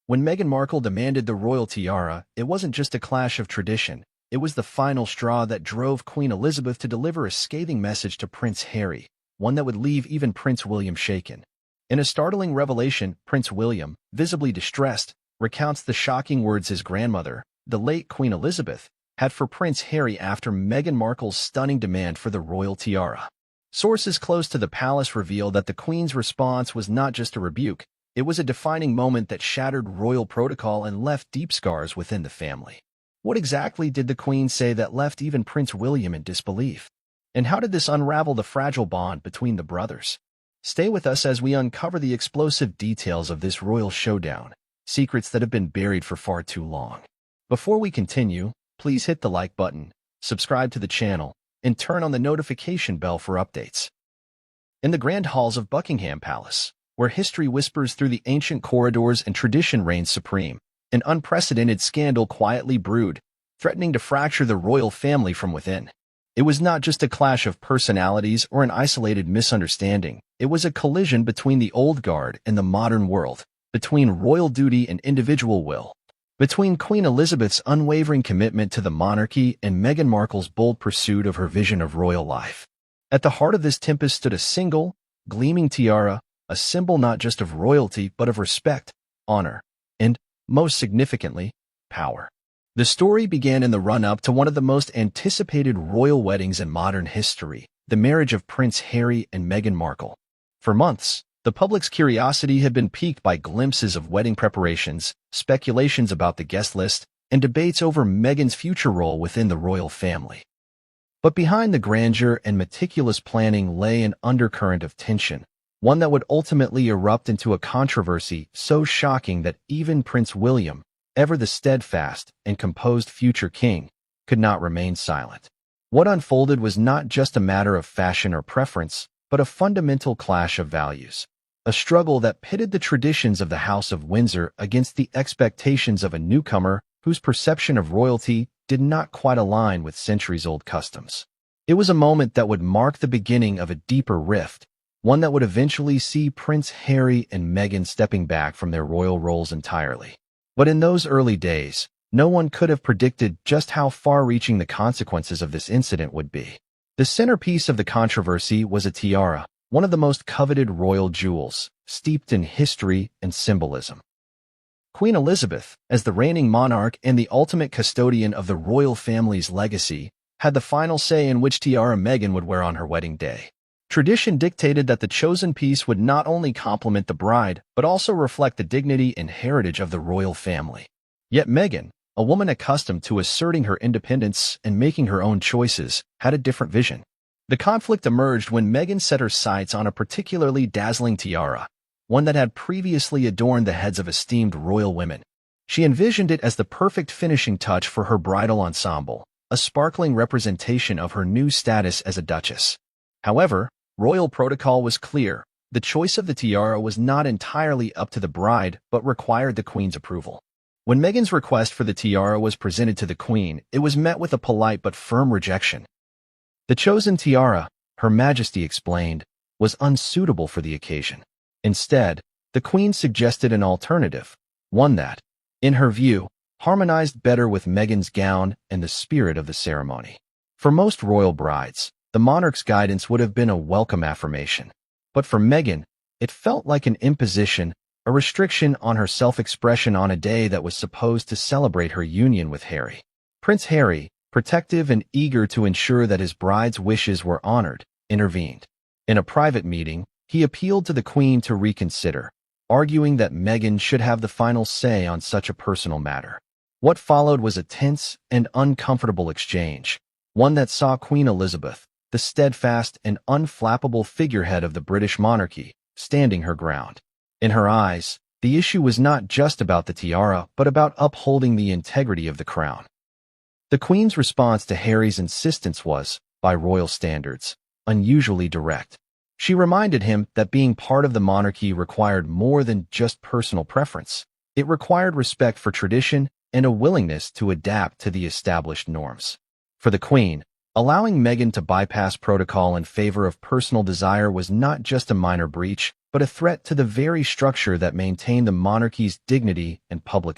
When Meghan Markle demanded the royal tiara, it wasn't just a clash of tradition. It was the final straw that drove Queen Elizabeth to deliver a scathing message to Prince Harry, one that would leave even Prince William shaken. In a startling revelation, Prince William, visibly distressed, recounts the shocking words his grandmother, the late Queen Elizabeth, had for Prince Harry after Meghan Markle's stunning demand for the royal tiara. Sources close to the palace reveal that the Queen's response was not just a rebuke, it was a defining moment that shattered royal protocol and left deep scars within the family. What exactly did the Queen say that left even Prince William in disbelief? And how did this unravel the fragile bond between the brothers? Stay with us as we uncover the explosive details of this royal showdown, secrets that have been buried for far too long. Before we continue, please hit the like button, subscribe to the channel, and turn on the notification bell for updates. In the grand halls of Buckingham Palace, where history whispers through the ancient corridors and tradition reigns supreme, an unprecedented scandal quietly brewed, threatening to fracture the royal family from within. It was not just a clash of personalities or an isolated misunderstanding. It was a collision between the old guard and the modern world, between royal duty and individual will, between Queen Elizabeth's unwavering commitment to the monarchy and Meghan Markle's bold pursuit of her vision of royal life. At the heart of this tempest stood a single, gleaming tiara, a symbol not just of royalty but of respect, honor, and, most significantly, power. The story began in the run-up to one of the most anticipated royal weddings in modern history, the marriage of Prince Harry and Meghan Markle. For months, the public's curiosity had been piqued by glimpses of wedding preparations, speculations about the guest list, and debates over Meghan's future role within the royal family. But behind the grandeur and meticulous planning lay an undercurrent of tension, one that would ultimately erupt into a controversy so shocking that even Prince William, ever the steadfast and composed future king, could not remain silent. What unfolded was not just a matter of fashion or preference, but a fundamental clash of values. A struggle that pitted the traditions of the House of Windsor against the expectations of a newcomer whose perception of royalty did not quite align with centuries-old customs. It was a moment that would mark the beginning of a deeper rift, one that would eventually see Prince Harry and Meghan stepping back from their royal roles entirely. But in those early days, no one could have predicted just how far-reaching the consequences of this incident would be. The centerpiece of the controversy was a tiara, one of the most coveted royal jewels, steeped in history and symbolism. Queen Elizabeth, as the reigning monarch and the ultimate custodian of the royal family's legacy, had the final say in which tiara Meghan would wear on her wedding day. Tradition dictated that the chosen piece would not only complement the bride, but also reflect the dignity and heritage of the royal family. Yet Meghan, a woman accustomed to asserting her independence and making her own choices, had a different vision. The conflict emerged when Meghan set her sights on a particularly dazzling tiara, one that had previously adorned the heads of esteemed royal women. She envisioned it as the perfect finishing touch for her bridal ensemble, a sparkling representation of her new status as a duchess. However, royal protocol was clear. The choice of the tiara was not entirely up to the bride, but required the Queen's approval. When Meghan's request for the tiara was presented to the Queen, it was met with a polite but firm rejection. The chosen tiara, Her Majesty explained, was unsuitable for the occasion. Instead, the Queen suggested an alternative, one that, in her view, harmonized better with Meghan's gown and the spirit of the ceremony. For most royal brides, the monarch's guidance would have been a welcome affirmation. But for Meghan, it felt like an imposition, a restriction on her self-expression on a day that was supposed to celebrate her union with Harry. Prince Harry, protective and eager to ensure that his bride's wishes were honored, intervened. In a private meeting, he appealed to the Queen to reconsider, arguing that Meghan should have the final say on such a personal matter. What followed was a tense and uncomfortable exchange, one that saw Queen Elizabeth, the steadfast and unflappable figurehead of the British monarchy, standing her ground. In her eyes, the issue was not just about the tiara, but about upholding the integrity of the crown. The Queen's response to Harry's insistence was, by royal standards, unusually direct. She reminded him that being part of the monarchy required more than just personal preference. It required respect for tradition and a willingness to adapt to the established norms. For the Queen, allowing Meghan to bypass protocol in favor of personal desire was not just a minor breach, but a threat to the very structure that maintained the monarchy's dignity and public